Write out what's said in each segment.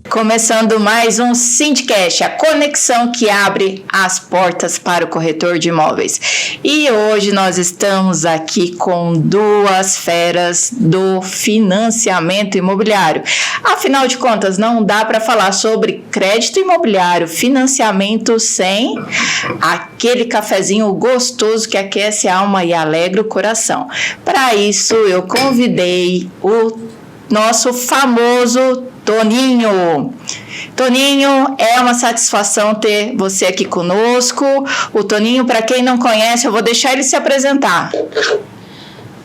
Começando mais um Sindicast, a conexão que abre as portas para o corretor de imóveis. E hoje nós estamos aqui com duas feras do financiamento imobiliário. Afinal de contas, não dá para falar sobre crédito imobiliário, financiamento sem aquele cafezinho gostoso que aquece a alma e alegra o coração. Para isso, eu convidei o nosso famoso Toninho. Toninho, é uma satisfação ter você aqui conosco. O Toninho, para quem não conhece, eu vou deixar ele se apresentar.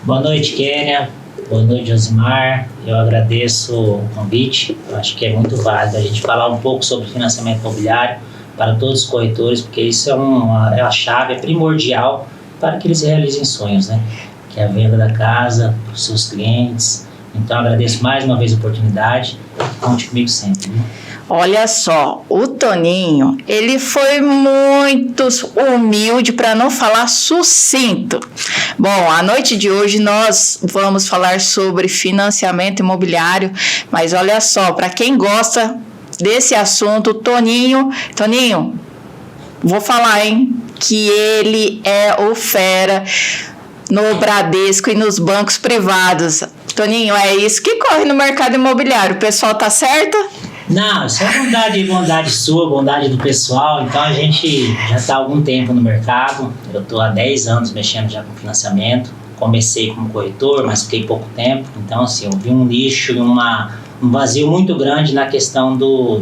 Boa noite, Kênia. Boa noite, Josimar. Eu agradeço o convite. Eu acho que é muito válido a gente falar um pouco sobre financiamento imobiliário para todos os corretores, porque isso é a chave, é primordial para que eles realizem sonhos, né? Que é a venda da casa para os seus clientes. Então, agradeço mais uma vez a oportunidade. Conte comigo sempre. Né? Olha só, o Toninho, ele foi muito humilde, para não falar sucinto. Bom, a noite de hoje nós vamos falar sobre financiamento imobiliário, mas olha só, para quem gosta desse assunto, Toninho, vou falar, hein, que ele é o fera no Bradesco e nos bancos privados. Toninho, é isso que corre no mercado imobiliário. O pessoal tá certo? Não, isso é bondade sua, bondade do pessoal. Então a gente já está há algum tempo no mercado. Eu estou há 10 anos mexendo já com financiamento. Comecei como corretor, mas fiquei pouco tempo. Então, assim, eu vi um lixo e um vazio muito grande na questão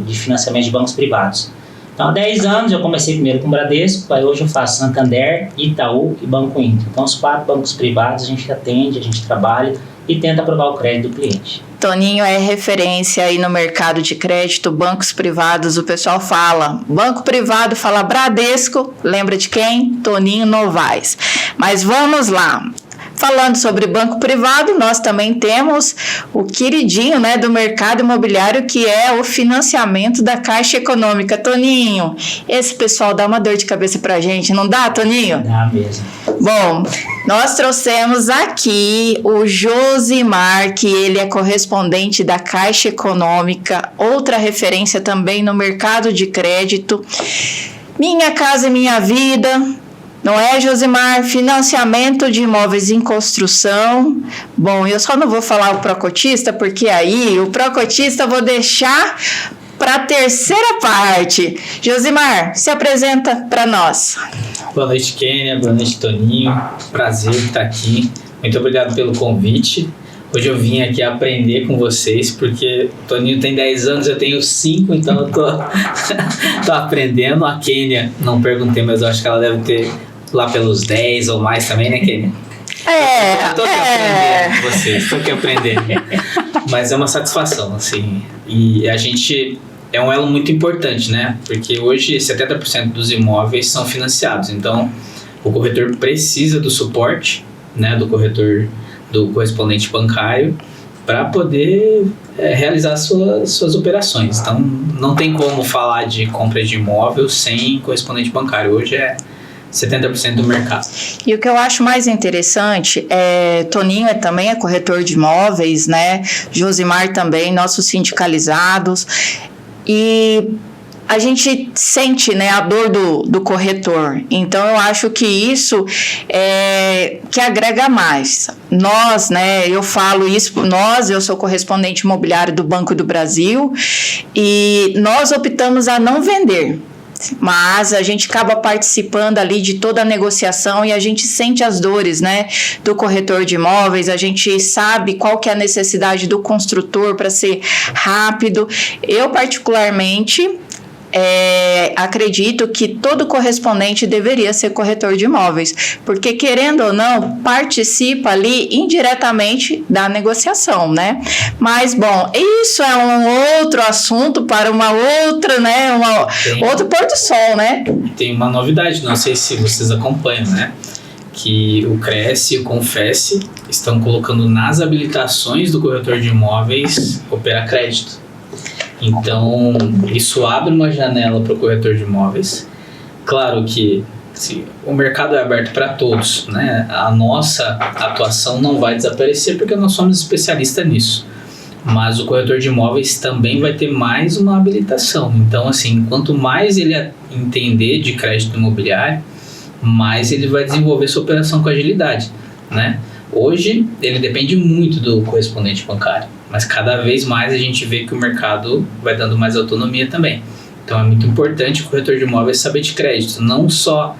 de financiamento de bancos privados. Então, há 10 anos eu comecei primeiro com o Bradesco, aí hoje eu faço Santander, Itaú e Banco Inter. Então, os 4 bancos privados a gente atende, a gente trabalha e tenta aprovar o crédito do cliente. Toninho é referência aí no mercado de crédito, bancos privados, o pessoal fala, banco privado fala Bradesco, lembra de quem? Toninho Novaes. Mas vamos lá. Falando sobre banco privado, nós também temos o queridinho, né, do mercado imobiliário, que é o financiamento da Caixa Econômica. Toninho, esse pessoal dá uma dor de cabeça pra gente, não dá, Toninho? Dá mesmo. Bom, nós trouxemos aqui o Josimar, que ele é correspondente da Caixa Econômica, outra referência também no mercado de crédito. Minha Casa e Minha Vida. Não é, Josimar? Financiamento de imóveis em construção. Bom, eu só não vou falar o Procotista, porque aí o Procotista eu vou deixar para a terceira parte. Josimar, se apresenta para nós. Boa noite, Kênia. Boa noite, Toninho. Prazer estar aqui. Muito obrigado pelo convite. Hoje eu vim aqui aprender com vocês, porque o Toninho tem 10 anos, eu tenho 5, então eu tô aprendendo. A Kênia, não perguntei, mas eu acho que ela deve ter lá pelos 10 ou mais também, né, Kênia? Eu tô aqui aprendendo com vocês, tô aqui aprendendo. Mas é uma satisfação, assim. E a gente é um elo muito importante, né? Porque hoje 70% dos imóveis são financiados. Então, o corretor precisa do suporte, né, do correspondente bancário para poder realizar suas operações. Então, não tem como falar de compra de imóvel sem correspondente bancário. Hoje é 70% do mercado. E o que eu acho mais interessante Toninho também é corretor de imóveis, né? Josimar também, nossos sindicalizados. E a gente sente, né, a dor do corretor. Então, eu acho que isso é que agrega mais. Nós, né, eu falo isso, eu sou correspondente imobiliário do Banco do Brasil e nós optamos a não vender. Mas a gente acaba participando ali de toda a negociação e a gente sente as dores, né, do corretor de imóveis, a gente sabe qual que é a necessidade do construtor para ser rápido. Eu, particularmente, acredito que todo correspondente deveria ser corretor de imóveis, porque querendo ou não, participa ali indiretamente da negociação, né? Mas, bom, isso é um outro assunto para uma outra, né? Outro pôr do sol, né? Tem uma novidade, não sei se vocês acompanham, né? Que o Cresce e o Confesse estão colocando nas habilitações do corretor de imóveis operar crédito. Então, isso abre uma janela para o corretor de imóveis. Claro que se o mercado é aberto para todos, né? A nossa atuação não vai desaparecer porque nós somos especialistas nisso. Mas o corretor de imóveis também vai ter mais uma habilitação. Então, assim, quanto mais ele entender de crédito imobiliário, mais ele vai desenvolver sua operação com agilidade, né? Hoje, ele depende muito do correspondente bancário, mas cada vez mais a gente vê que o mercado vai dando mais autonomia também. Então, é muito importante o corretor de imóveis saber de crédito, não só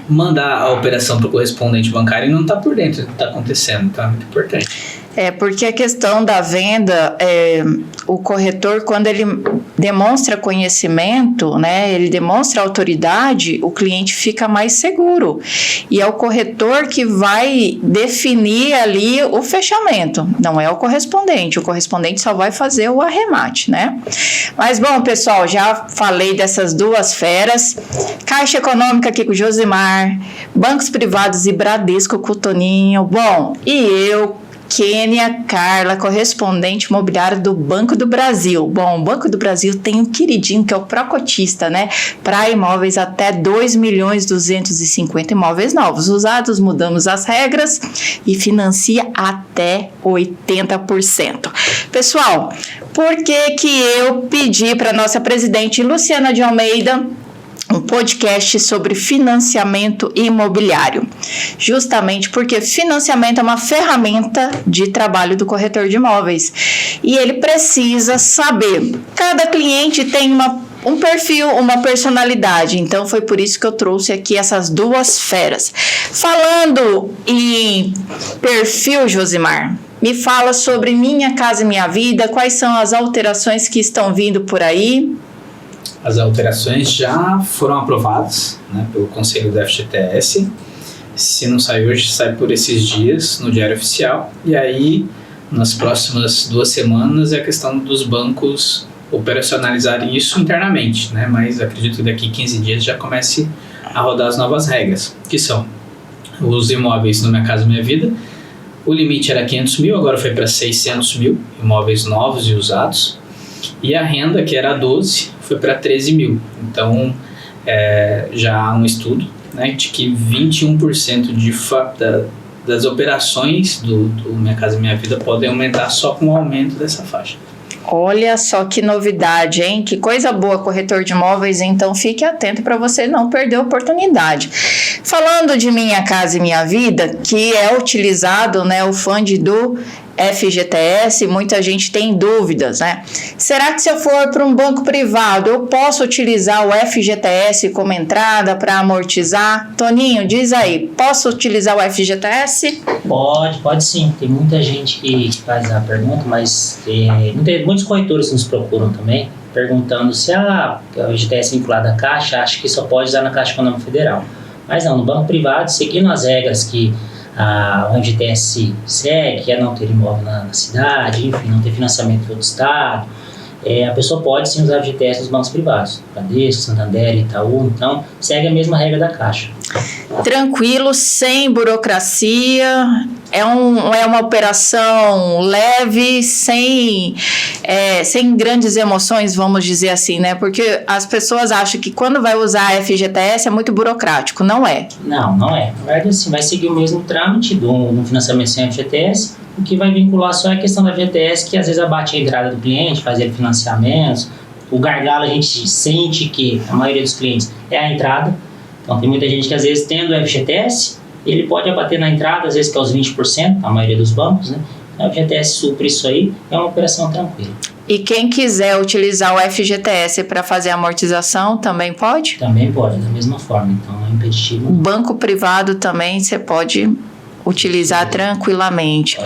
mandar a operação para o correspondente bancário e não estar por dentro do que está acontecendo. Então, é muito importante. Porque a questão da venda, o corretor, quando ele demonstra conhecimento, né, ele demonstra autoridade, o cliente fica mais seguro. E é o corretor que vai definir ali o fechamento, não é o correspondente só vai fazer o arremate, né? Mas, bom, pessoal, já falei dessas duas feras, Caixa Econômica aqui com o Josimar, bancos privados e Bradesco com o Toninho, bom, e eu, Kênia Carla, correspondente imobiliário do Banco do Brasil. Bom, o Banco do Brasil tem um queridinho que é o Procotista, né? Para imóveis até 2.250.000 imóveis novos. Usados, mudamos as regras e financia até 80%. Pessoal, por que eu pedi para nossa presidente Luciana de Almeida um podcast sobre financiamento imobiliário? Justamente porque financiamento é uma ferramenta de trabalho do corretor de imóveis e ele precisa saber, cada cliente tem um perfil, uma personalidade, então foi por isso que eu trouxe aqui essas duas feras. Falando em perfil, Josimar, me fala sobre Minha Casa Minha Vida, quais são as alterações que estão vindo por aí? As alterações já foram aprovadas, né, pelo Conselho da FGTS. Se não sai hoje, sai por esses dias no Diário Oficial. E aí, nas próximas 2 semanas, é a questão dos bancos operacionalizarem isso internamente, né? Mas acredito que daqui 15 dias já comece a rodar as novas regras, que são os imóveis no Minha Casa Minha Vida. O limite era 500.000, agora foi para 600.000, imóveis novos e usados. E a renda, que era 12, foi para 13.000. Então, já há um estudo, né, de que 21% das operações do Minha Casa Minha Vida podem aumentar só com o aumento dessa faixa. Olha só que novidade, hein? Que coisa boa, corretor de imóveis. Então, fique atento para você não perder a oportunidade. Falando de Minha Casa e Minha Vida, que é utilizado, né, o fundo do FGTS, muita gente tem dúvidas, né? Será que se eu for para um banco privado, eu posso utilizar o FGTS como entrada para amortizar? Toninho, diz aí, posso utilizar o FGTS? Pode sim. Tem muita gente que faz a pergunta, mas muitos corretores nos procuram também, perguntando se a FGTS vinculada à Caixa, acha que só pode usar na Caixa Econômica Federal. Mas não, no banco privado, seguindo as regras que o FGTS segue, que é não ter imóvel na cidade, enfim, não ter financiamento em outro estado, a pessoa pode sim usar o FGTS nos bancos privados, Bradesco, Santander, Itaú, então segue a mesma regra da Caixa. Tranquilo, sem burocracia, é uma operação leve, sem grandes emoções, vamos dizer assim, né? Porque as pessoas acham que quando vai usar a FGTS é muito burocrático, não é? Não é. Na verdade, assim, vai seguir o mesmo trâmite do financiamento sem FGTS, o que vai vincular só é a questão da FGTS, que às vezes abate a entrada do cliente, faz ele financiamentos. O gargalo a gente sente que a maioria dos clientes é a entrada. Então tem muita gente que às vezes tendo o FGTS, ele pode abater na entrada, às vezes que é os 20%, a maioria dos bancos, né? Então, o FGTS supre isso aí, é uma operação tranquila. E quem quiser utilizar o FGTS para fazer a amortização, também pode? Também pode, da mesma forma, então não é impeditivo. O banco privado também você pode utilizar tranquilamente.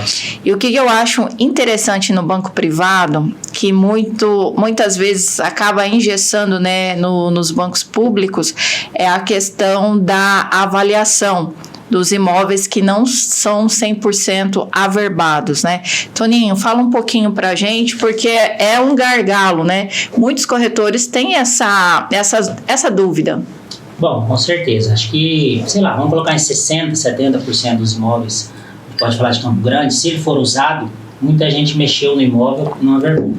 E o que eu acho interessante no banco privado, que muitas vezes acaba engessando, né, nos bancos públicos, é a questão da avaliação dos imóveis que não são 100% averbados, né? Toninho, fala um pouquinho pra gente, porque é um gargalo, né? Muitos corretores têm essa dúvida. Bom, com certeza. Acho que, vamos colocar em 60%, 70% dos imóveis, pode falar de Campo Grande, se ele for usado, muita gente mexeu no imóvel e não averbou.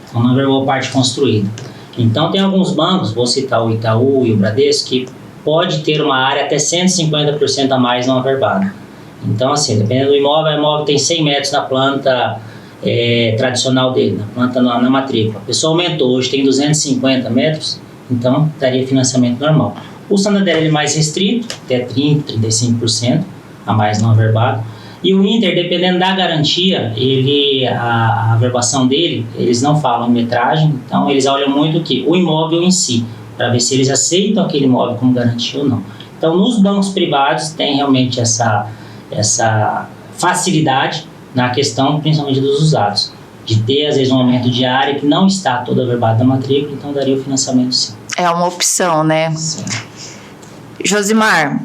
Então não averbou a parte construída. Então, tem alguns bancos, vou citar o Itaú e o Bradesco, que pode ter uma área até 150% a mais não averbada. Então, assim, dependendo do imóvel, o imóvel tem 100 metros na planta tradicional dele, na planta na matrícula. A pessoa aumentou, hoje tem 250 metros, então daria financiamento normal. O Santander é mais restrito, até 30%, 35% a mais não averbado. E o Inter, dependendo da garantia, a averbação dele, eles não falam em metragem, então eles olham muito o imóvel em si, para ver se eles aceitam aquele imóvel como garantia ou não. Então, nos bancos privados tem realmente essa facilidade na questão, principalmente dos usados, de ter, às vezes, um aumento de área que não está toda averbada na matrícula, então daria o financiamento sim. É uma opção, né? Sim. Josimar,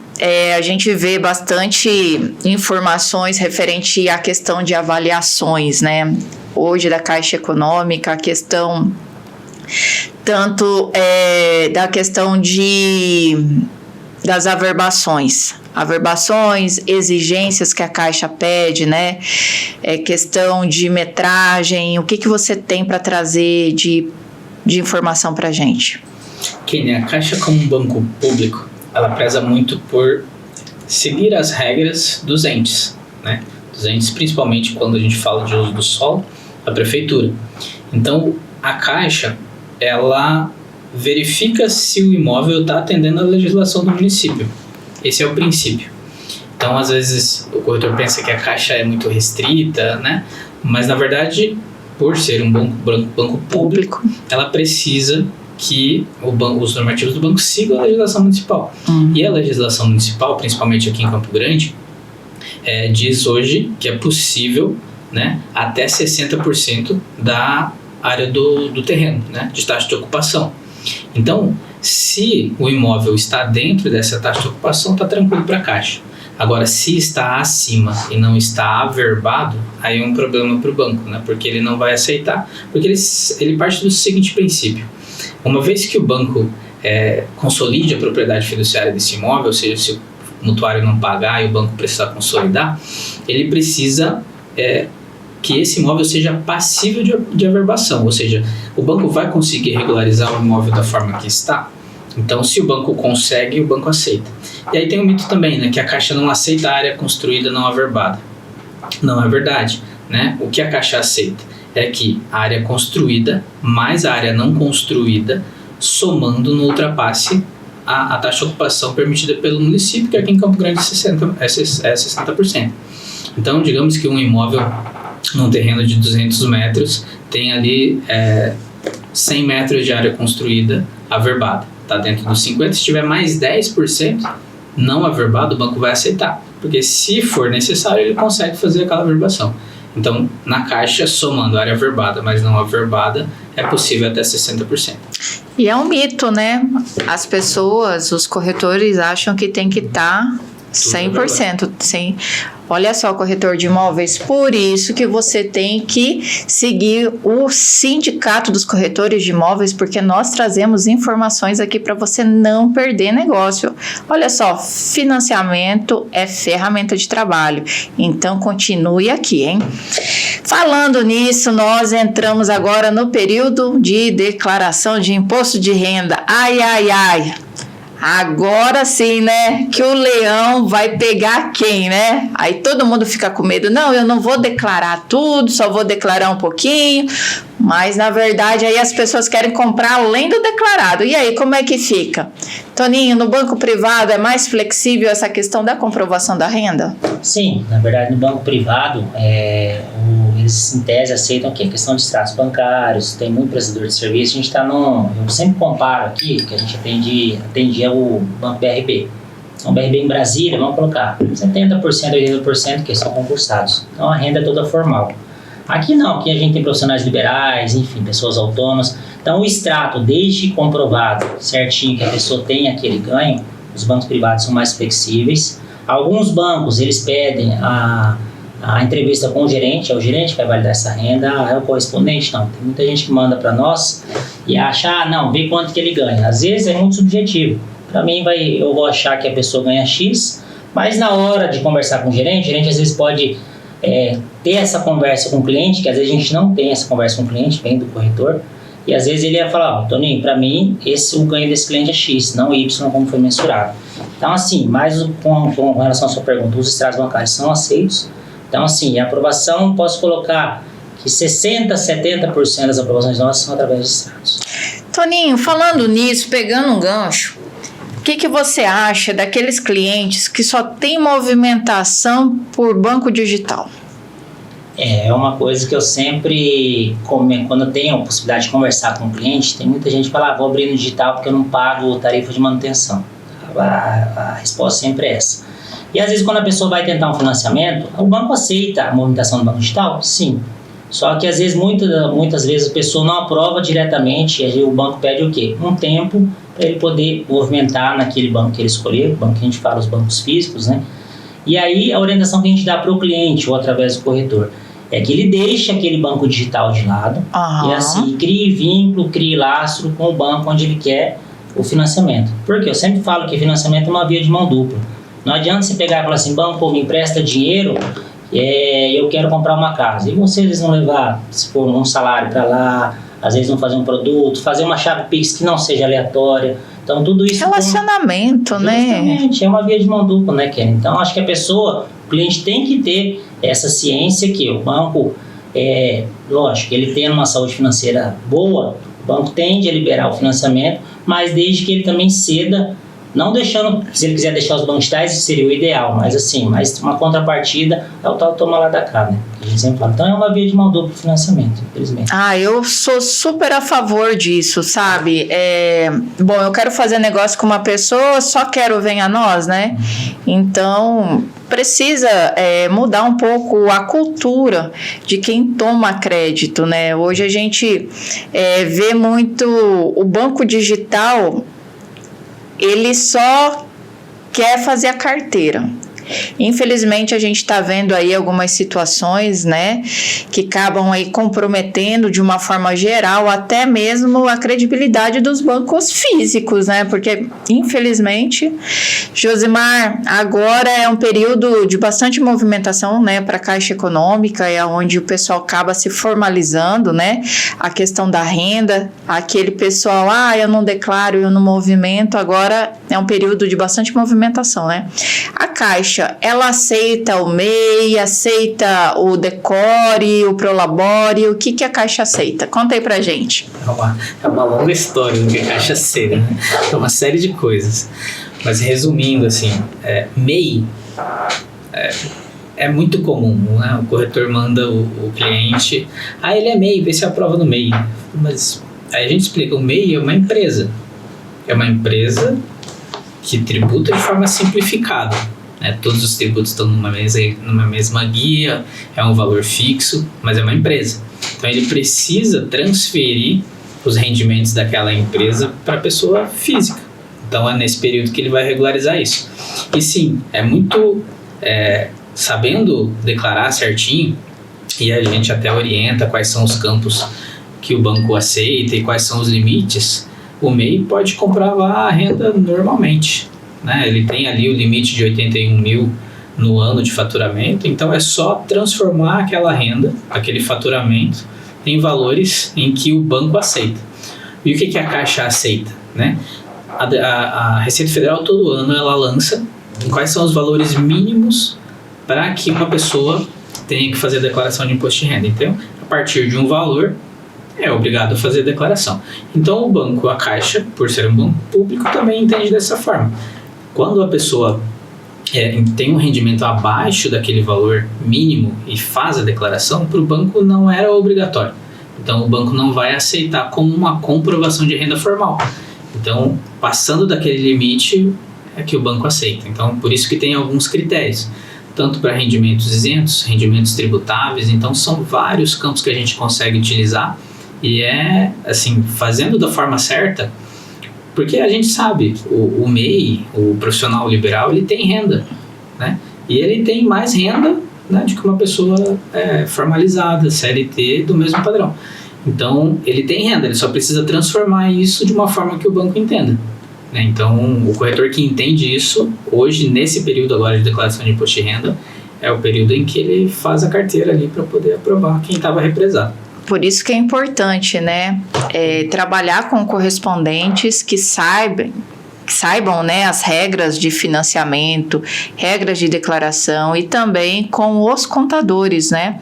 a gente vê bastante informações referente à questão de avaliações, né? Hoje da Caixa Econômica, a questão tanto da questão das averbações, exigências que a Caixa pede, né? Questão de metragem, o que você tem para trazer de informação para a gente? Kênia, a Caixa como um banco público, ela preza muito por seguir as regras dos entes, né? Dos entes, principalmente quando a gente fala de uso do solo, a prefeitura. Então, a Caixa, ela verifica se o imóvel está atendendo à legislação do município. Esse é o princípio. Então, às vezes, o corretor pensa que a Caixa é muito restrita, né? Mas, na verdade, por ser um banco público, ela precisa que os normativos do banco sigam a legislação municipal. E a legislação municipal, principalmente aqui em Campo Grande, diz hoje que é possível, né, até 60% da área do terreno, né, de taxa de ocupação. Então, se o imóvel está dentro dessa taxa de ocupação, está tranquilo para a Caixa. Agora, se está acima e não está averbado, aí é um problema para o banco, né, porque ele não vai aceitar, porque ele parte do seguinte princípio: uma vez que o banco consolide a propriedade fiduciária desse imóvel, ou seja, se o mutuário não pagar e o banco precisar consolidar, ele precisa que esse imóvel seja passível de averbação, ou seja, o banco vai conseguir regularizar o imóvel da forma que está. Então, se o banco consegue, o banco aceita. E aí tem um mito também, né, que a Caixa não aceita a área construída não averbada. Não é verdade, né? O que a Caixa aceita é que a área construída mais a área não construída, somando, não ultrapasse a taxa de ocupação permitida pelo município, que aqui em Campo Grande é 60%. Então, digamos que um imóvel num terreno de 200 metros tem ali 100 metros de área construída averbada. Está dentro dos 50%. Se tiver mais 10% não averbado, o banco vai aceitar, porque se for necessário, ele consegue fazer aquela averbação. Então, na Caixa, somando área averbada, mas não averbada, é possível até 60%. E é um mito, né? As pessoas, os corretores acham que tem que estar 100%. Sim. Olha só, corretor de imóveis, por isso que você tem que seguir o Sindicato dos Corretores de Imóveis, porque nós trazemos informações aqui para você não perder negócio. Olha só, financiamento é ferramenta de trabalho, então continue aqui, hein? Falando nisso, nós entramos agora no período de declaração de imposto de renda. Ai, ai, ai! Agora sim, né? Que o leão vai pegar quem, né? Aí todo mundo fica com medo. Não, eu não vou declarar tudo, só vou declarar um pouquinho. Mas, na verdade, aí as pessoas querem comprar além do declarado. E aí, como é que fica? Toninho, no banco privado é mais flexível essa questão da comprovação da renda? Sim, na verdade, no banco privado, eles, em tese, aceitam que a questão de extratos bancários, tem muito prestador de serviço. A gente está eu sempre comparo aqui, que a gente atendia o Banco BRB. Então, o BRB em Brasília, vamos colocar 70%, 80% que são concursados. Então, a renda é toda formal. Aqui não, aqui a gente tem profissionais liberais, enfim, pessoas autônomas. Então, o extrato, desde comprovado certinho que a pessoa tem aquele ganho, os bancos privados são mais flexíveis. Alguns bancos, eles pedem a entrevista com o gerente, é o gerente que vai validar essa renda, é o correspondente, não. Tem muita gente que manda para nós e acha, não, vê quanto que ele ganha. Às vezes é muito subjetivo. Para mim, eu vou achar que a pessoa ganha X, mas na hora de conversar com o gerente às vezes pode ter essa conversa com o cliente, que às vezes a gente não tem essa conversa com o cliente, vem do corretor, E às vezes ele ia falar, Toninho, para mim, o ganho desse cliente é X, não Y, como foi mensurado. Então, assim, mais com relação à sua pergunta, os extratos bancários são aceitos. Então, assim, a aprovação, posso colocar que 60%, 70% das aprovações nossas são através de extratos. Toninho, falando nisso, pegando um gancho, o que você acha daqueles clientes que só tem movimentação por banco digital? É uma coisa que eu sempre, quando eu tenho a possibilidade de conversar com o cliente, tem muita gente que fala, vou abrir no digital porque eu não pago tarifa de manutenção. A resposta sempre é essa. E às vezes quando a pessoa vai tentar um financiamento, o banco aceita a movimentação do banco digital? Sim. Só que às vezes, muitas vezes a pessoa não aprova diretamente, e o banco pede o quê? Um tempo para ele poder movimentar naquele banco que ele escolher, o banco que a gente fala, os bancos físicos, né? E aí a orientação que a gente dá para o cliente ou através do corretor é que ele deixe aquele banco digital de lado e assim crie vínculo, crie lastro com o banco onde ele quer o financiamento. Porque eu sempre falo que financiamento é uma via de mão dupla. Não adianta você pegar e falar assim, banco, me empresta dinheiro, eu quero comprar uma casa. E vocês vão levar, se for um salário para lá, às vezes vão fazer um produto, fazer uma chave Pix que não seja aleatória. Então tudo isso... Relacionamento, né? Justamente, é uma via de mão dupla, né, Ken? Então acho que o cliente tem que ter essa ciência que o banco, lógico, ele tendo uma saúde financeira boa, o banco tende a liberar o financiamento, mas desde que ele também ceda, não deixando, se ele quiser deixar os bancos digitais, seria o ideal, mas assim, uma contrapartida é o tal toma lá da cá, né? A gente sempre fala. Então é uma via de mão dupla financiamento, infelizmente. Eu sou super a favor disso, sabe? Bom, eu quero fazer negócio com uma pessoa, só quero venha a nós, né? Então, precisa mudar um pouco a cultura de quem toma crédito, né? Hoje a gente vê muito o banco digital, ele só quer fazer a carteira. Infelizmente, a gente está vendo aí algumas situações, né, que acabam aí comprometendo de uma forma geral até mesmo a credibilidade dos bancos físicos, né, porque infelizmente, Josimar, agora é um período de bastante movimentação, né, para a Caixa Econômica, é onde o pessoal acaba se formalizando, né, a questão da renda, aquele pessoal, eu não declaro, eu não movimento, agora é um período de bastante movimentação, né. A Caixa, ela aceita o MEI, aceita o Decore, o Prolabore, o que a Caixa aceita? Conta aí pra gente. É uma longa história do que a Caixa aceita, né? É uma série de coisas. Mas resumindo, assim, MEI é muito comum, né? O corretor manda o cliente, ele é MEI, vê se aprova no MEI. Mas aí a gente explica, o MEI é uma empresa. É uma empresa que tributa de forma simplificada. Todos os tributos estão numa mesma guia, é um valor fixo, mas é uma empresa. Então ele precisa transferir os rendimentos daquela empresa para a pessoa física. Então é nesse período que ele vai regularizar isso. E sim, é muito sabendo declarar certinho, e a gente até orienta quais são os campos que o banco aceita e quais são os limites, o MEI pode comprovar a renda normalmente. Ele tem ali o limite de 81 mil no ano de faturamento, então é só transformar aquela renda, aquele faturamento, em valores em que o banco aceita. E o que a Caixa aceita? A Receita Federal todo ano ela lança quais são os valores mínimos para que uma pessoa tenha que fazer a declaração de imposto de renda. Então, a partir de um valor, é obrigado a fazer a declaração. Então, o banco, a Caixa, por ser um banco público, também entende dessa forma. Quando a pessoa tem um rendimento abaixo daquele valor mínimo e faz a declaração, para o banco não era obrigatório. Então, o banco não vai aceitar como uma comprovação de renda formal. Então, passando daquele limite, é que o banco aceita. Então, por isso que tem alguns critérios, tanto para rendimentos isentos, rendimentos tributáveis. Então, são vários campos que a gente consegue utilizar e assim, fazendo da forma certa. Porque a gente sabe, o MEI, o profissional liberal, ele tem renda, né? E ele tem mais renda, né, do que uma pessoa formalizada, CLT, do mesmo padrão. Então, ele tem renda, ele só precisa transformar isso de uma forma que o banco entenda, né? Então, o corretor que entende isso, hoje, nesse período agora de declaração de imposto de renda, é o período em que ele faz a carteira ali para poder aprovar quem estava represado. Por isso que é importante, né, trabalhar com correspondentes que saibam, né, as regras de financiamento, regras de declaração e também com os contadores, né?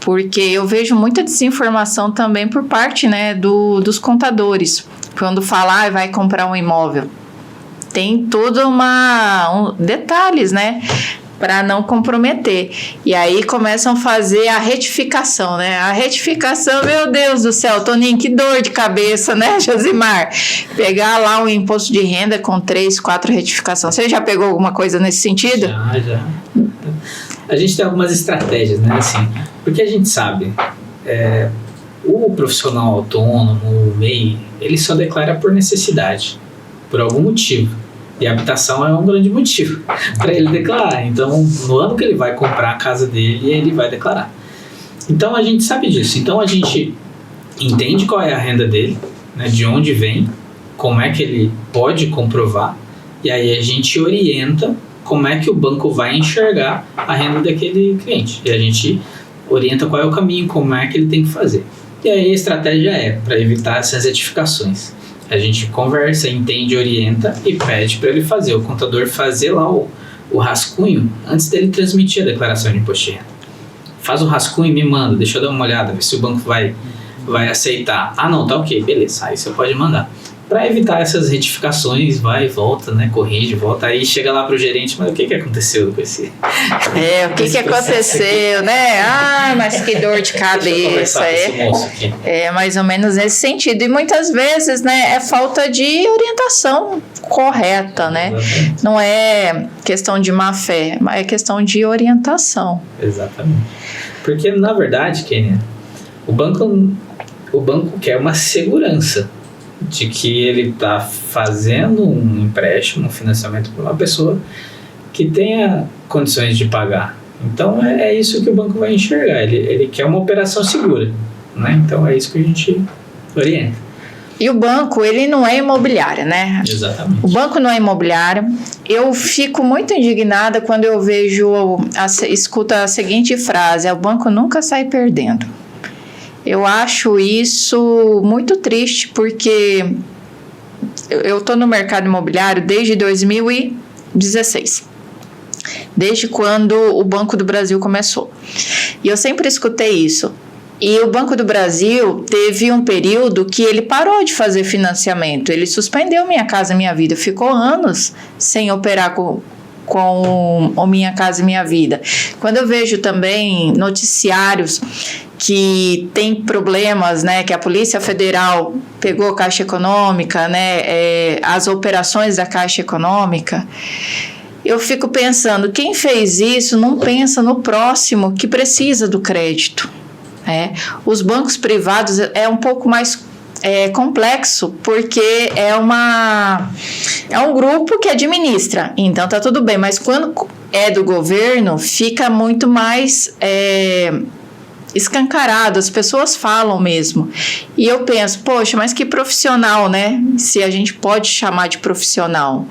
Porque eu vejo muita desinformação também por parte, né, dos contadores. Quando fala, vai comprar um imóvel, tem tudo detalhes, né, para não comprometer. E aí começam a fazer a retificação, né? A retificação, meu Deus do céu, Toninho, que dor de cabeça, né, Josimar? Pegar lá um imposto de renda com 3, 4 retificações. Você já pegou alguma coisa nesse sentido? Já. A gente tem algumas estratégias, né? Assim, porque a gente sabe, o profissional autônomo, o MEI, ele só declara por necessidade, por algum motivo. E a habitação é um grande motivo para ele declarar. Então, no ano que ele vai comprar a casa dele, ele vai declarar. Então, a gente sabe disso. Então, a gente entende qual é a renda dele, né, de onde vem, como é que ele pode comprovar, e aí a gente orienta como é que o banco vai enxergar a renda daquele cliente. E a gente orienta qual é o caminho, como é que ele tem que fazer. E aí a estratégia para evitar essas retificações. A gente conversa, entende, orienta e pede para ele fazer. O contador fazer lá o rascunho antes dele transmitir a declaração de imposto de renda. Faz o rascunho e me manda, deixa eu dar uma olhada, ver se o banco vai aceitar. Ah, não, tá ok, beleza, aí você pode mandar. Para evitar essas retificações, vai e volta, né? Corrige, volta, aí chega lá pro gerente, mas o que aconteceu com esse... o que aconteceu, né? Ah, mas que dor de cabeça. É mais ou menos nesse sentido. E muitas vezes, né, é falta de orientação correta, né? Exatamente. Não é questão de má fé, mas é questão de orientação. Exatamente. Porque, na verdade, Kênia, o banco quer uma segurança de que ele está fazendo um empréstimo, um financiamento para uma pessoa que tenha condições de pagar. Então, é isso que o banco vai enxergar. Ele quer uma operação segura, né? Então, é isso que a gente orienta. E o banco, ele não é imobiliário, né? Exatamente. O banco não é imobiliário. Eu fico muito indignada quando eu escuto a seguinte frase: o banco nunca sai perdendo. Eu acho isso muito triste, porque eu estou no mercado imobiliário desde 2016, desde quando o Banco do Brasil começou. E eu sempre escutei isso. E o Banco do Brasil teve um período que ele parou de fazer financiamento, ele suspendeu Minha Casa Minha Vida, ficou anos sem operar com o Minha Casa Minha Vida. Quando eu vejo também noticiários que tem problemas, né, que a Polícia Federal pegou a Caixa Econômica, né, as operações da Caixa Econômica, eu fico pensando, quem fez isso não pensa no próximo que precisa do crédito, né? Os bancos privados é um pouco mais complexo, porque é um grupo que administra, então tá tudo bem, mas quando é do governo, fica muito mais escancarado, as pessoas falam mesmo. E eu penso, poxa, mas que profissional, né? Se a gente pode chamar de profissional.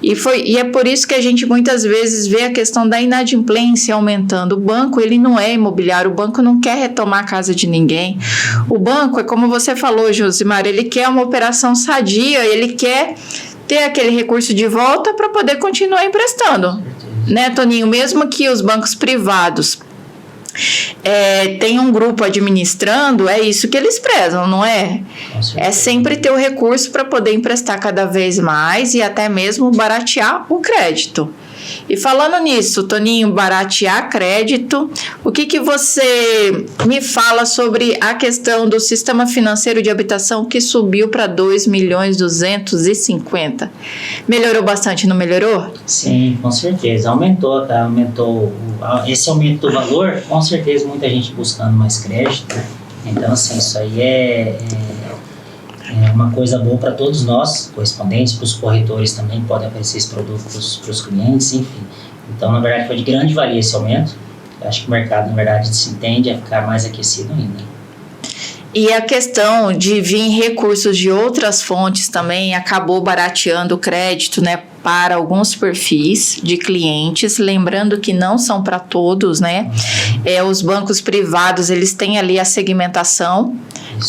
E é por isso que a gente muitas vezes vê a questão da inadimplência aumentando. O banco, ele não é imobiliário, o banco não quer retomar a casa de ninguém. O banco, é como você falou, Josimar, ele quer uma operação sadia, ele quer ter aquele recurso de volta para poder continuar emprestando. Né, Toninho? Mesmo que os bancos privados tem um grupo administrando, é isso que eles prezam, não é? É sempre ter o recurso para poder emprestar cada vez mais e até mesmo baratear o crédito. E falando nisso, Toninho, baratear crédito, o que você me fala sobre a questão do sistema financeiro de habitação que subiu para 2.250.000? Melhorou bastante, não melhorou? Sim, com certeza. Aumentou, tá? Aumentou. Esse aumento do valor, com certeza, muita gente buscando mais crédito. Então, assim, isso aí é uma coisa boa para todos nós, correspondentes, para os corretores também, que podem oferecer esse produto para os clientes, enfim. Então, na verdade, foi de grande valia esse aumento. Eu acho que o mercado, na verdade, se tende a ficar mais aquecido ainda. E a questão de vir recursos de outras fontes também acabou barateando o crédito, né, para alguns perfis de clientes, lembrando que não são para todos, né? Os bancos privados, eles têm ali a segmentação,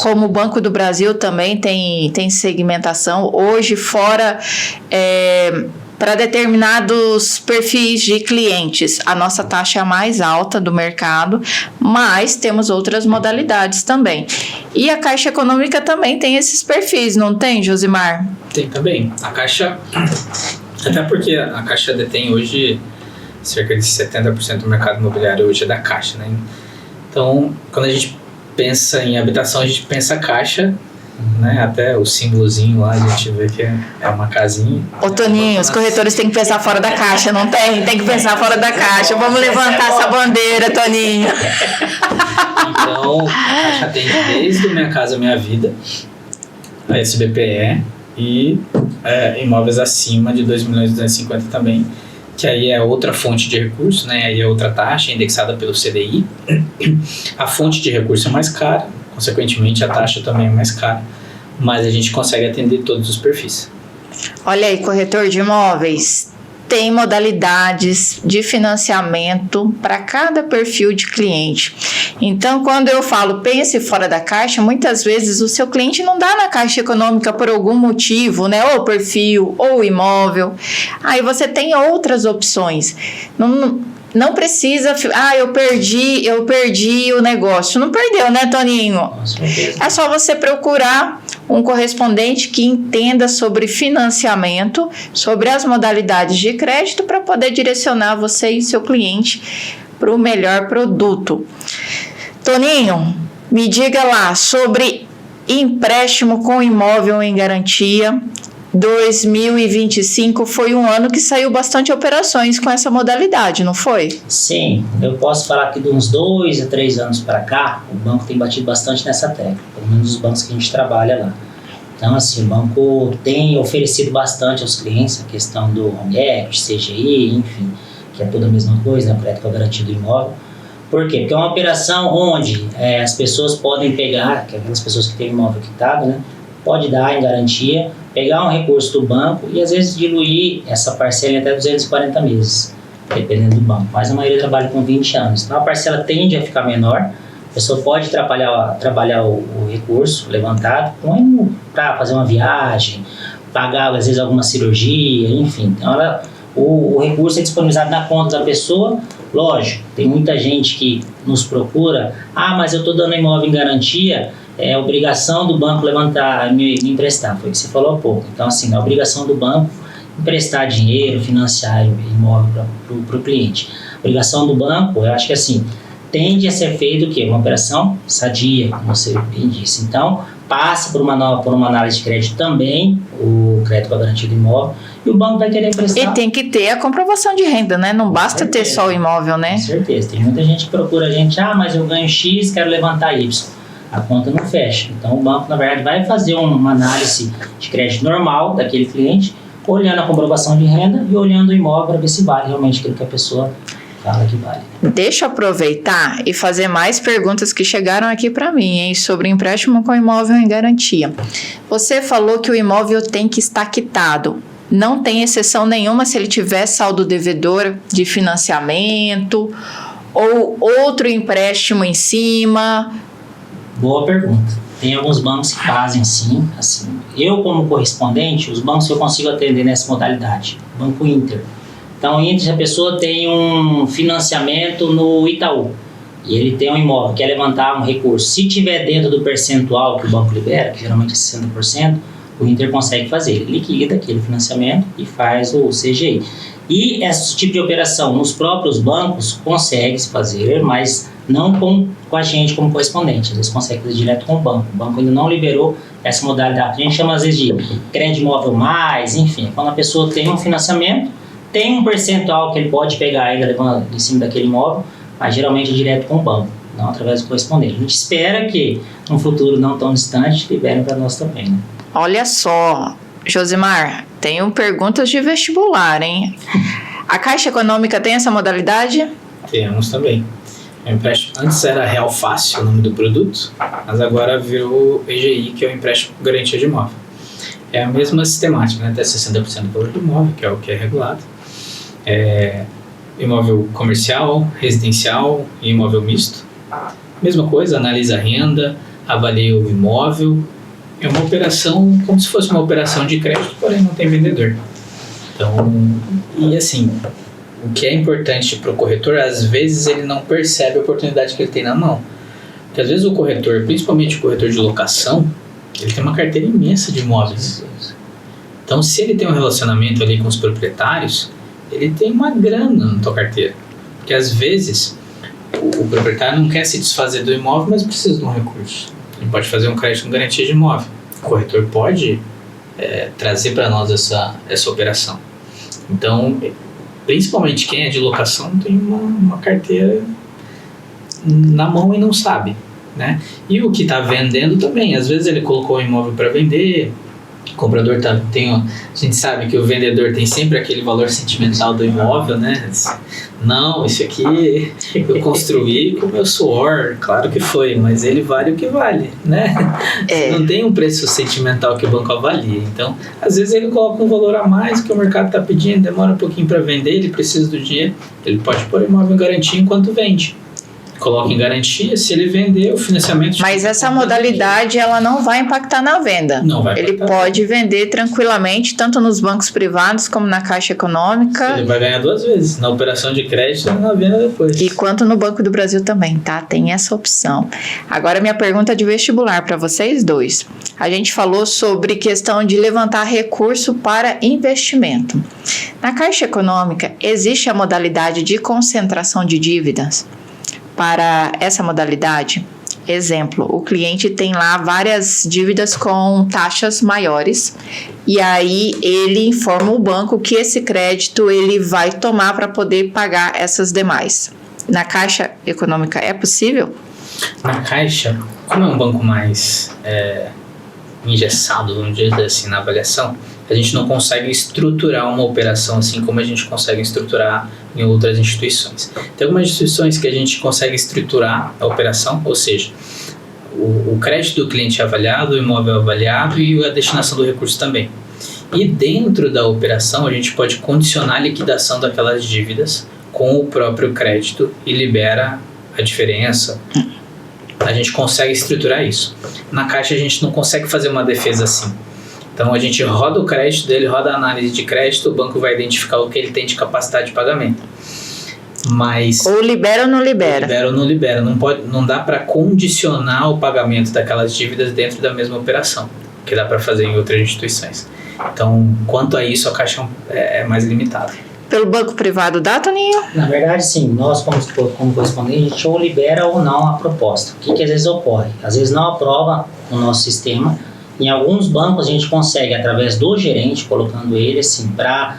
como o Banco do Brasil também tem segmentação. Hoje, fora... para determinados perfis de clientes, a nossa taxa é a mais alta do mercado, mas temos outras modalidades também. E a Caixa Econômica também tem esses perfis, não tem, Josimar? Tem também. A Caixa, até porque a Caixa detém hoje cerca de 70% do mercado imobiliário hoje é da Caixa, né? Então, quando a gente pensa em habitação, a gente pensa Caixa, né? Até o símbolozinho lá, a gente vê que é uma casinha. Ô Toninho, os corretores têm que pensar fora da caixa, não tem? Tem que pensar fora da caixa. Vamos levantar essa bandeira, Toninho. Então, a Caixa atende desde o Minha Casa Minha Vida, a SBPE e imóveis acima de 2.250.000 também, que aí é outra fonte de recurso, né? Aí é outra taxa indexada pelo CDI. A fonte de recurso é mais cara, consequentemente a taxa também é mais cara, mas a gente consegue atender todos os perfis. Olha aí, corretor de imóveis tem modalidades de financiamento para cada perfil de cliente. Então, quando eu falo pense fora da caixa, muitas vezes o seu cliente não dá na Caixa Econômica por algum motivo, né? Ou perfil, ou imóvel. Aí você tem outras opções. Não precisa, eu perdi o negócio. Não perdeu, né, Toninho? É só você procurar um correspondente que entenda sobre financiamento, sobre as modalidades de crédito, para poder direcionar você e seu cliente para o melhor produto. Toninho, me diga lá sobre empréstimo com imóvel em garantia. 2025 foi um ano que saiu bastante operações com essa modalidade, não foi? Sim, eu posso falar que de uns 2 a 3 anos para cá, o banco tem batido bastante nessa tecla, pelo menos os bancos que a gente trabalha lá. Então, assim, o banco tem oferecido bastante aos clientes a questão do home equity, CGI, enfim, que é toda a mesma coisa, né, crédito com a garantia do imóvel. Por quê? Porque é uma operação onde as pessoas podem pegar, que é aquelas pessoas que têm imóvel quitado, né, pode dar em garantia, pegar um recurso do banco e às vezes diluir essa parcela em até 240 meses, dependendo do banco. Mas a maioria trabalha com 20 anos. Então a parcela tende a ficar menor, a pessoa pode trabalhar o recurso levantado para fazer uma viagem, pagar às vezes alguma cirurgia, enfim. Então o recurso é disponibilizado na conta da pessoa. Lógico, tem muita gente que nos procura, mas eu estou dando imóvel em garantia, é obrigação do banco levantar, me emprestar, foi o que você falou há pouco. Então, assim, é obrigação do banco emprestar dinheiro, financiar imóvel para o cliente. A obrigação do banco, eu acho que assim, tende a ser feito o quê? Uma operação sadia, como você bem disse. Então, passa por uma análise de crédito também, o crédito com a garantia do imóvel, e o banco vai querer emprestar. E tem que ter a comprovação de renda, né? Não basta ter só o imóvel, né? Com certeza. Tem muita gente que procura a gente, mas eu ganho X, quero levantar Y. A conta não fecha. Então, o banco, na verdade, vai fazer uma análise de crédito normal daquele cliente, olhando a comprovação de renda e olhando o imóvel para ver se vale realmente aquilo que a pessoa fala que vale. Deixa eu aproveitar e fazer mais perguntas que chegaram aqui para mim, hein, sobre empréstimo com imóvel em garantia. Você falou que o imóvel tem que estar quitado. Não tem exceção nenhuma se ele tiver saldo devedor de financiamento ou outro empréstimo em cima? Boa pergunta. Tem alguns bancos que fazem sim, assim. Eu, como correspondente, os bancos que eu consigo atender nessa modalidade. Banco Inter. Então, se a pessoa tem um financiamento no Itaú e ele tem um imóvel, quer levantar um recurso, se tiver dentro do percentual que o banco libera, que geralmente é 60%, o Inter consegue fazer. Ele liquida aquele financiamento e faz o CGI. E esse tipo de operação nos próprios bancos consegue-se fazer, mas não com a gente como correspondente. Às vezes consegue fazer direto com o banco. O banco ainda não liberou essa modalidade. A gente chama às vezes de crédito imóvel mais, enfim. Quando a pessoa tem um financiamento, tem um percentual que ele pode pegar ainda levando em cima daquele imóvel, mas geralmente é direto com o banco, não através do correspondente. A gente espera que, num futuro não tão distante, liberem para nós também, né? Olha só, Josimar, tenho perguntas de vestibular, hein? A Caixa Econômica tem essa modalidade? Temos também. É um empréstimo, antes era Real Fácil o nome do produto, mas agora virou EGI, que é o empréstimo com garantia de imóvel. É a mesma sistemática, né? Até 60% do valor do imóvel, que é o que é regulado. Imóvel comercial, residencial e imóvel misto. Mesma coisa, analisa a renda, avalia o imóvel. É uma operação como se fosse uma operação de crédito, porém não tem vendedor. Então, e assim, o que é importante para o corretor, às vezes ele não percebe a oportunidade que ele tem na mão. Porque às vezes o corretor, principalmente o corretor de locação, ele tem uma carteira imensa de imóveis. Então, se ele tem um relacionamento ali com os proprietários, ele tem uma grana na tua carteira. Porque às vezes o proprietário não quer se desfazer do imóvel, mas precisa de um recurso. Ele pode fazer um crédito com garantia de imóvel. O corretor pode trazer para nós essa operação. Então, principalmente quem é de locação tem uma carteira na mão e não sabe, né? E o que está vendendo também, às vezes ele colocou o imóvel para vender, o comprador a gente sabe que o vendedor tem sempre aquele valor sentimental do imóvel, né? Não, isso aqui eu construí com o meu suor, claro que foi, mas ele vale o que vale, né? Não tem um preço sentimental que o banco avalia. Então, às vezes ele coloca um valor a mais que o mercado está pedindo, demora um pouquinho para vender, ele precisa do dinheiro, ele pode pôr o imóvel em garantia enquanto vende. Coloca em garantia, se ele vender o financiamento... Mas essa modalidade, ela não vai impactar na venda. Não vai impactar. Ele pode vender tranquilamente, tanto nos bancos privados como na Caixa Econômica. Ele vai ganhar 2 vezes, na operação de crédito e na venda depois. E quanto no Banco do Brasil também, tá? Tem essa opção. Agora, minha pergunta de vestibular para vocês dois. A gente falou sobre questão de levantar recurso para investimento. Na Caixa Econômica, existe a modalidade de concentração de dívidas? Para essa modalidade, exemplo, o cliente tem lá várias dívidas com taxas maiores e aí ele informa o banco que esse crédito ele vai tomar para poder pagar essas demais. Na Caixa Econômica é possível? Na Caixa, como é um banco mais engessado, vamos dizer assim, na avaliação, a gente não consegue estruturar uma operação assim como a gente consegue estruturar em outras instituições. Tem algumas instituições que a gente consegue estruturar a operação, ou seja, o crédito do cliente é avaliado, o imóvel é avaliado e a destinação do recurso também. E dentro da operação a gente pode condicionar a liquidação daquelas dívidas com o próprio crédito e libera a diferença. A gente consegue estruturar isso. Na Caixa a gente não consegue fazer uma defesa assim. Então a gente roda o crédito dele, roda a análise de crédito, o banco vai identificar o que ele tem de capacidade de pagamento. Mas ou libera ou não libera? Libera ou não libera. Não dá para condicionar o pagamento daquelas dívidas dentro da mesma operação, que dá para fazer em outras instituições. Então, quanto a isso, a Caixa é mais limitada. Pelo banco privado dá, Toninho? Na verdade, sim. Nós, como correspondente, a gente ou libera ou não a proposta. O que às vezes ocorre? Às vezes não aprova no nosso sistema. Em alguns bancos a gente consegue, através do gerente, colocando ele assim, para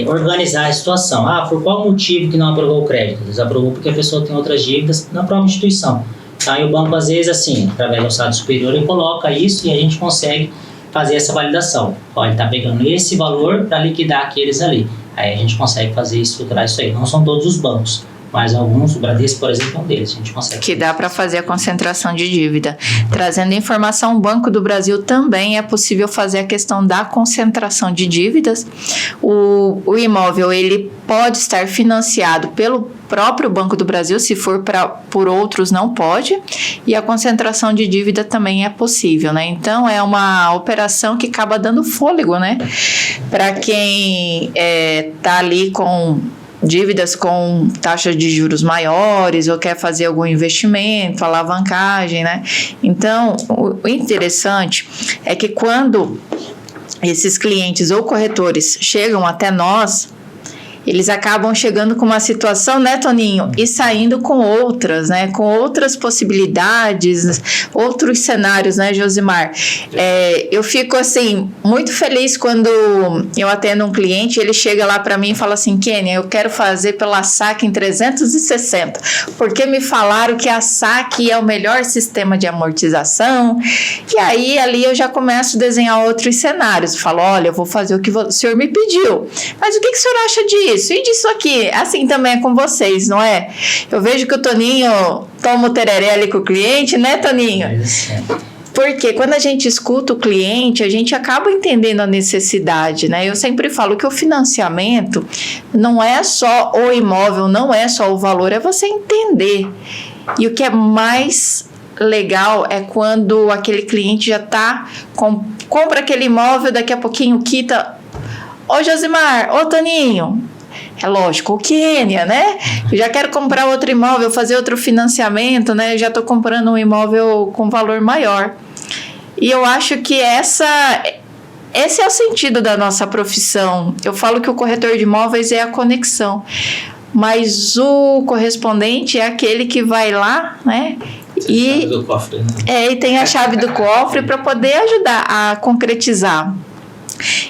organizar a situação. Por qual motivo que não aprovou o crédito? Desaprovou porque a pessoa tem outras dívidas na própria instituição. Tá? E o banco, às vezes, assim, através do estado superior, ele coloca isso e a gente consegue fazer essa validação. Ele está pegando esse valor para liquidar aqueles ali. Aí a gente consegue fazer estruturar isso aí. Não são todos os bancos, mas alguns, o Bradesco, por exemplo, é um deles, a gente consegue. Que dá para fazer a concentração de dívida. Trazendo informação, o Banco do Brasil também é possível fazer a questão da concentração de dívidas. O imóvel, ele pode estar financiado pelo próprio Banco do Brasil, se for por outros não pode, e a concentração de dívida também é possível, né? Então é uma operação que acaba dando fôlego, né? Para quem tá ali com dívidas com taxas de juros maiores ou quer fazer algum investimento, alavancagem, né? Então, o interessante é que quando esses clientes ou corretores chegam até nós, eles acabam chegando com uma situação, né, Toninho? E saindo com outras, né? Com outras possibilidades, outros cenários, né, Josimar? Eu fico, assim, muito feliz quando eu atendo um cliente, ele chega lá para mim e fala assim, Kênia, eu quero fazer pela SAC em 360, porque me falaram que a SAC é o melhor sistema de amortização. E aí, ali eu já começo a desenhar outros cenários. Falo, olha, eu vou fazer o que o senhor me pediu. Mas o que o senhor acha disso? disso? E disso aqui? Assim também é com vocês, não é? Eu vejo que o Toninho toma o tereré ali com o cliente, né, Toninho? Porque quando a gente escuta o cliente, a gente acaba entendendo a necessidade, né? Eu sempre falo que o financiamento não é só o imóvel, não é só o valor, é você entender. E o que é mais legal é quando aquele cliente já compra aquele imóvel, daqui a pouquinho quita. Ô Josimar, ô Toninho, é lógico, o Quênia, né? Eu já quero comprar outro imóvel, fazer outro financiamento, né? Eu já estou comprando um imóvel com valor maior. E eu acho que esse é o sentido da nossa profissão. Eu falo que o corretor de imóveis é a conexão, mas o correspondente é aquele que vai lá, né? E do cofre, né? E tem a chave do cofre para poder ajudar a concretizar.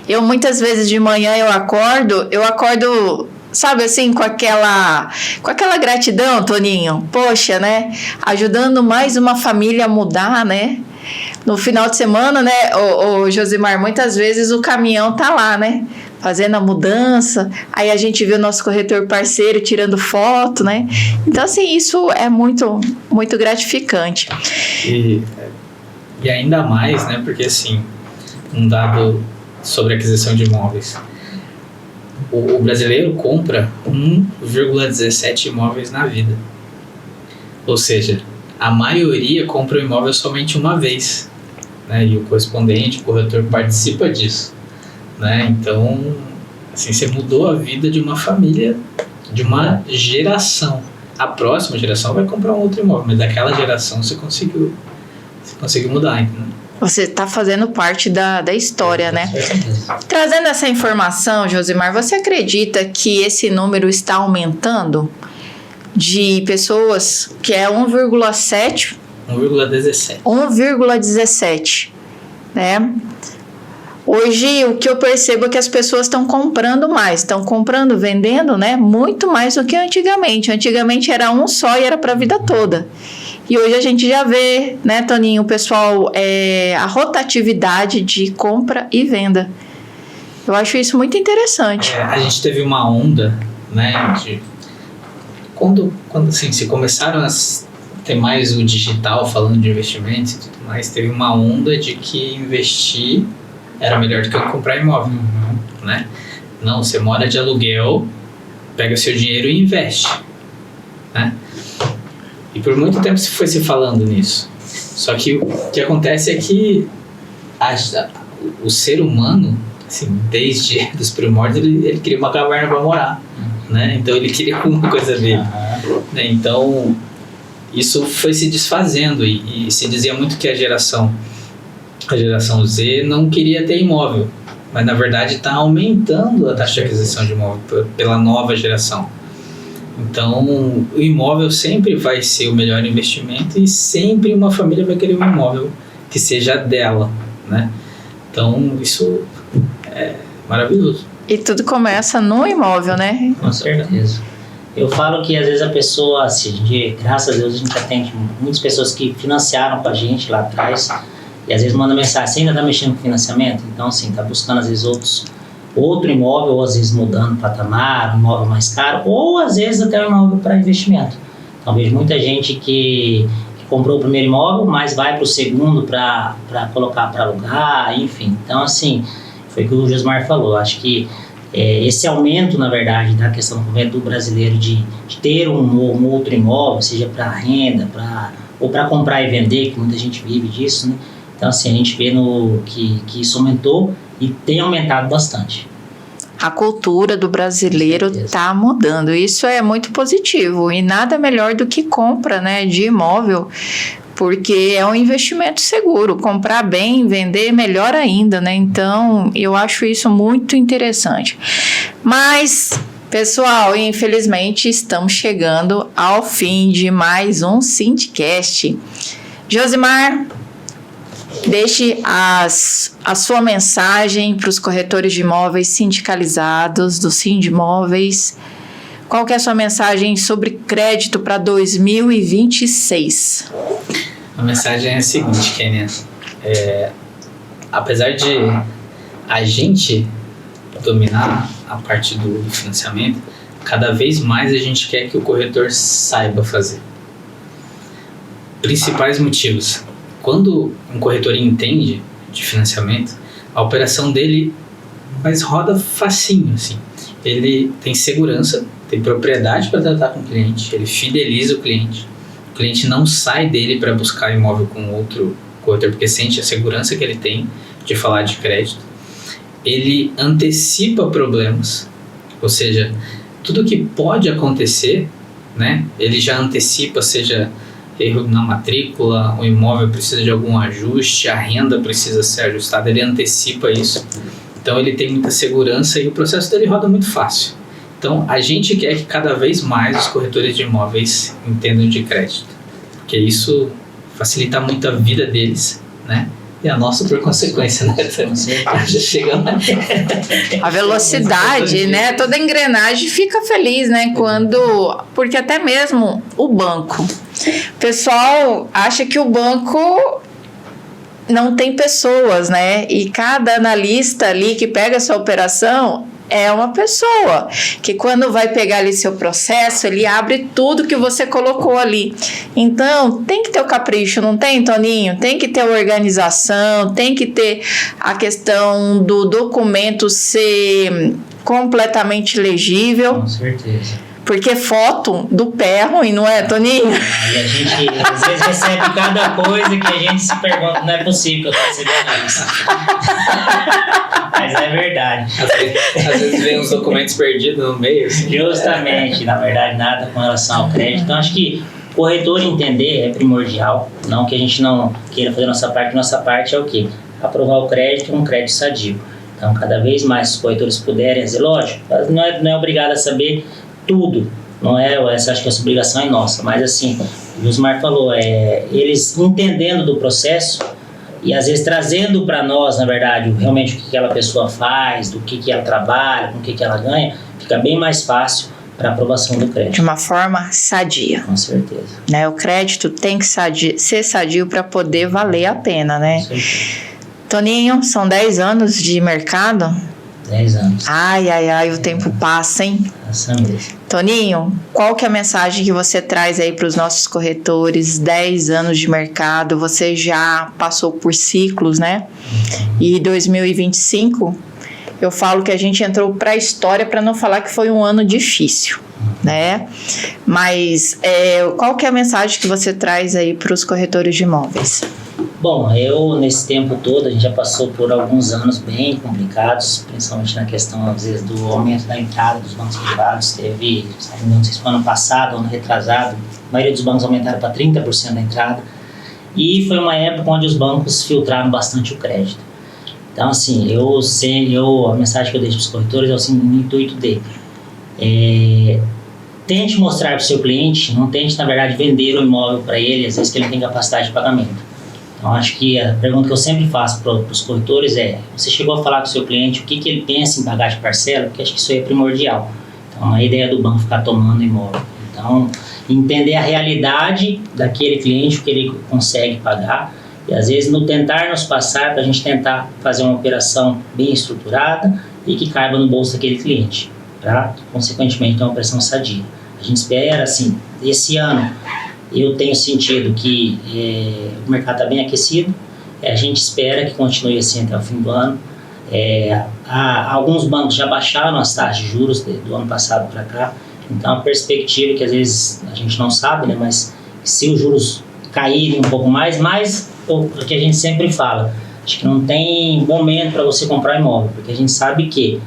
Eu muitas vezes de manhã eu acordo, sabe assim, com aquela gratidão, Toninho, poxa, né, ajudando mais uma família a mudar, né, no final de semana, né, o Josimar, muitas vezes o caminhão tá lá, né, fazendo a mudança, aí a gente vê o nosso corretor parceiro tirando foto, né, então assim, isso é muito, muito gratificante. E ainda mais, né, porque assim, um dado sobre aquisição de imóveis. O brasileiro compra 1,17 imóveis na vida. Ou seja, a maioria compra o imóvel somente uma vez, né? E o correspondente, o corretor participa disso, né? Então, assim, você mudou a vida de uma família, de uma geração. A próxima geração vai comprar um outro imóvel, mas daquela geração você conseguiu mudar, entendeu? Você está fazendo parte da história, né? Trazendo essa informação, Josimar, você acredita que esse número está aumentando de pessoas que é 1,7? 1,17. 1,17, né? Hoje, o que eu percebo é que as pessoas estão comprando mais, estão comprando, vendendo, né? Muito mais do que antigamente. Antigamente era um só e era para a vida toda. E hoje a gente já vê, né, Toninho, o pessoal, a rotatividade de compra e venda. Eu acho isso muito interessante. A gente teve uma onda, né, quando assim, se começaram a ter mais o digital falando de investimentos e tudo mais, teve uma onda de que investir era melhor do que comprar imóvel, né? Não, você mora de aluguel, pega o seu dinheiro e investe, né? E por muito tempo se foi se falando nisso. Só que o que acontece é que o ser humano, assim, desde os primórdios, ele queria uma caverna para morar, né? Então ele queria alguma coisa dele, né? Então isso foi se desfazendo e se dizia muito que a geração Z não queria ter imóvel, mas na verdade está aumentando a taxa de aquisição de imóvel pela nova geração. Então, o imóvel sempre vai ser o melhor investimento e sempre uma família vai querer um imóvel que seja dela, né? Então, isso é maravilhoso. E tudo começa no imóvel, né? Com certeza. Eu falo que às vezes a pessoa, assim, graças a Deus a gente atende muitas pessoas que financiaram com a gente lá atrás e às vezes manda mensagem, você ainda está mexendo com financiamento? Então, assim, está buscando às vezes outro imóvel, ou às vezes mudando patamar, um imóvel mais caro, ou às vezes até um imóvel para investimento. Então vejo muita gente que comprou o primeiro imóvel, mas vai para o segundo para colocar para alugar, enfim. Então assim, foi o que o Josimar falou, acho que esse aumento, na verdade, da questão do brasileiro de ter um outro imóvel, seja para renda, ou para comprar e vender, que muita gente vive disso, né? Então assim, a gente vê que isso aumentou e tem aumentado bastante. A cultura do brasileiro está mudando. Isso é muito positivo. E nada melhor do que compra, né, de imóvel, porque é um investimento seguro. Comprar bem, vender melhor ainda, né? Então, eu acho isso muito interessante. Mas, pessoal, infelizmente, estamos chegando ao fim de mais um Sindicast. Josimar, deixe a sua mensagem para os corretores de imóveis sindicalizados do Sindimóveis. Qual que é a sua mensagem sobre crédito para 2026? A mensagem é a seguinte, Kênia. Apesar de a gente dominar a parte do financiamento, cada vez mais a gente quer que o corretor saiba fazer. Principais motivos. Quando um corretor entende de financiamento, a operação dele roda facinho, assim. Ele tem segurança, tem propriedade para tratar com o cliente, ele fideliza o cliente não sai dele para buscar imóvel com outro corretor, porque sente a segurança que ele tem de falar de crédito. Ele antecipa problemas, ou seja, tudo que pode acontecer, né, ele já antecipa, seja erro na matrícula, o imóvel precisa de algum ajuste, a renda precisa ser ajustada, ele antecipa isso. Então ele tem muita segurança e o processo dele roda muito fácil. Então a gente quer que cada vez mais os corretores de imóveis entendam de crédito, porque isso facilita muito a vida deles, né? E a nossa por consequência, né? Já chegamos a velocidade, né? Toda a engrenagem fica feliz, né? Porque até mesmo o banco. O pessoal acha que o banco não tem pessoas, né? E cada analista ali que pega essa operação é uma pessoa que quando vai pegar ali seu processo, ele abre tudo que você colocou ali. Então, tem que ter o capricho, não tem, Toninho? Tem que ter a organização, tem que ter a questão do documento ser completamente legível. Com certeza. Porque foto do pé é ruim, não é, Toninho? E a gente, às vezes, recebe cada coisa que a gente se pergunta, não é possível que eu estou recebendo isso. Mas é verdade. Às vezes vem uns documentos perdidos no meio. Assim. Justamente, na verdade, nada com relação ao crédito. Então, acho que o corretor entender é primordial. Não que a gente não queira fazer nossa parte é o quê? Aprovar o crédito e um crédito sadio. Então, cada vez mais os corretores puderem, lógico, não é obrigado a saber tudo, não é? Acho que essa obrigação é nossa, mas assim, o Josimar falou, eles entendendo do processo e às vezes trazendo para nós, na verdade, realmente o que aquela pessoa faz, do que ela trabalha, com o que ela ganha, fica bem mais fácil para aprovação do crédito. De uma forma sadia. Com certeza. Né? O crédito tem que ser sadio para poder valer a pena, né? Com certeza. Toninho, são 10 anos de mercado? 10 anos. Ai, o tempo passa, hein? Passa mesmo. Toninho, qual que é a mensagem que você traz aí para os nossos corretores? 10 anos de mercado, você já passou por ciclos, né? E 2025, eu falo que a gente entrou para a história para não falar que foi um ano difícil, né? Mas qual que é a mensagem que você traz aí para os corretores de imóveis? Bom, nesse tempo todo, a gente já passou por alguns anos bem complicados, principalmente na questão, às vezes, do aumento da entrada dos bancos privados. Teve, não sei se foi ano passado, ano retrasado, a maioria dos bancos aumentaram para 30% da entrada. E foi uma época onde os bancos filtraram bastante o crédito. Então, assim, a mensagem que eu deixo para os corretores é assim, no intuito de tente mostrar para o seu cliente, não tente, na verdade, vender o imóvel para ele, às vezes que ele não tem capacidade de pagamento. Então, acho que a pergunta que eu sempre faço para os corretores você chegou a falar com o seu cliente o que ele pensa em pagar de parcela? Porque acho que isso aí é primordial. Então, a ideia do banco ficar tomando imóvel. Então, entender a realidade daquele cliente, o que ele consegue pagar, e às vezes no tentar nos passar, para a gente tentar fazer uma operação bem estruturada e que caiba no bolso daquele cliente, para, consequentemente, ter uma operação sadia. A gente espera, assim, esse ano, eu tenho sentido que o mercado está bem aquecido, a gente espera que continue assim até o fim do ano. Alguns bancos já baixaram as taxas de juros do ano passado para cá, então a perspectiva que às vezes a gente não sabe, né, mas se os juros caírem um pouco mais o que a gente sempre fala, acho que não tem momento para você comprar imóvel, porque a gente sabe que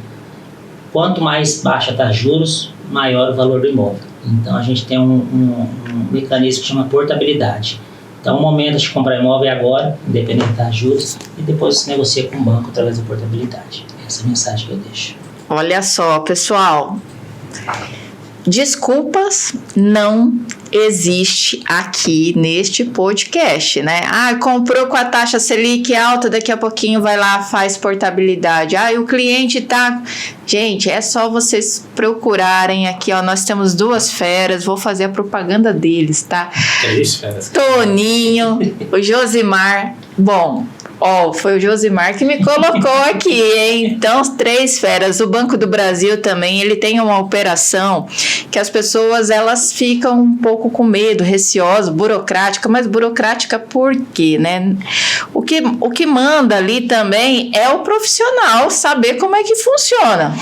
quanto mais baixa a taxa de juros, maior o valor do imóvel. Então, a gente tem um mecanismo que chama portabilidade. Então, o momento de comprar imóvel é agora, independente das juros, e depois se negocia com o banco através da portabilidade. Essa é a mensagem que eu deixo. Olha só, pessoal, desculpas não existe aqui neste podcast, né? Comprou com a taxa Selic alta, daqui a pouquinho vai lá, faz portabilidade. O cliente tá... Gente, é só vocês procurarem aqui, ó, nós temos 2 feras, vou fazer a propaganda deles, tá? 3 feras. Toninho, o Josimar. Bom, Ó, foi o Josimar que me colocou aqui, hein? Então, 3 feras. O Banco do Brasil também, ele tem uma operação que as pessoas, elas ficam um pouco com medo, receosas, burocrática, mas burocrática por quê, né? O que manda ali também é o profissional saber como é que funciona.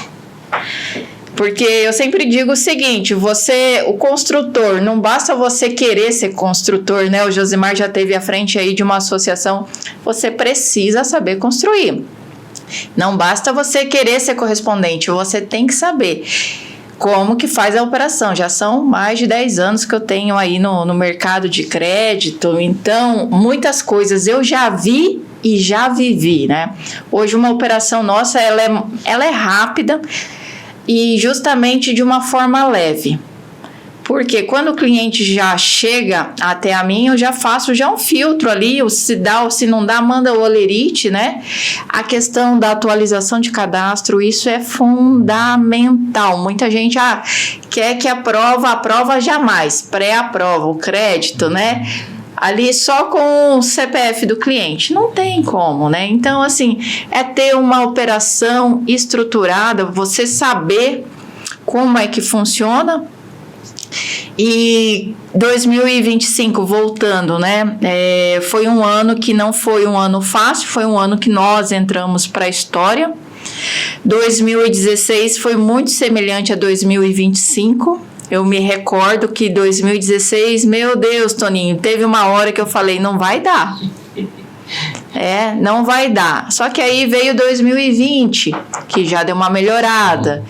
Porque eu sempre digo o seguinte, o construtor, não basta você querer ser construtor, né? O Josimar já teve à frente aí de uma associação, você precisa saber construir. Não basta você querer ser correspondente, você tem que saber como que faz a operação. Já são mais de 10 anos que eu tenho aí no mercado de crédito, então muitas coisas eu já vi e já vivi, né? Hoje uma operação nossa, ela é rápida, e justamente de uma forma leve. Porque quando o cliente já chega até a mim, eu já faço um filtro ali, se dá ou se não dá, manda o olerite, né? A questão da atualização de cadastro, isso é fundamental. Muita gente quer que aprova jamais, pré-aprova, o crédito, né? Ali só com o CPF do cliente, não tem como, né? Então, assim, é ter uma operação estruturada, você saber como é que funciona. E 2025, voltando, né? Foi um ano que não foi um ano fácil, foi um ano que nós entramos para a história. 2016 foi muito semelhante a 2025. Eu me recordo que 2016, meu Deus, Toninho, teve uma hora que eu falei, não vai dar. Não vai dar. Só que aí veio 2020, que já deu uma melhorada.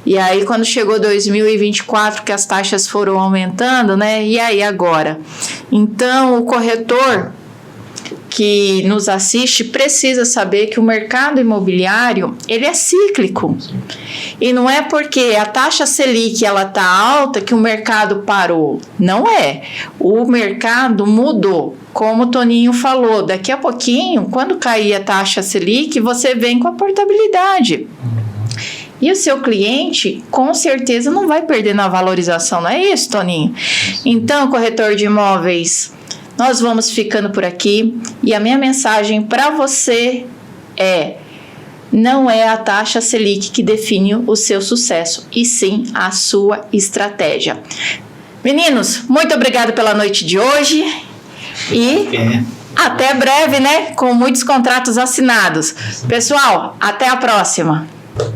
E aí quando chegou 2024, que as taxas foram aumentando, né? E aí agora? Então, o corretor que nos assiste precisa saber que o mercado imobiliário, ele é cíclico. E não é porque a taxa Selic ela tá alta que o mercado parou. Não é. O mercado mudou. Como o Toninho falou, daqui a pouquinho, quando cair a taxa Selic, você vem com a portabilidade. E o seu cliente, com certeza, não vai perder na valorização, não é isso, Toninho? Então, corretor de imóveis, nós vamos ficando por aqui. E a minha mensagem para você não é a taxa Selic que define o seu sucesso, e sim a sua estratégia. Meninos, muito obrigado pela noite de hoje. E até breve, né? Com muitos contratos assinados. Pessoal, até a próxima.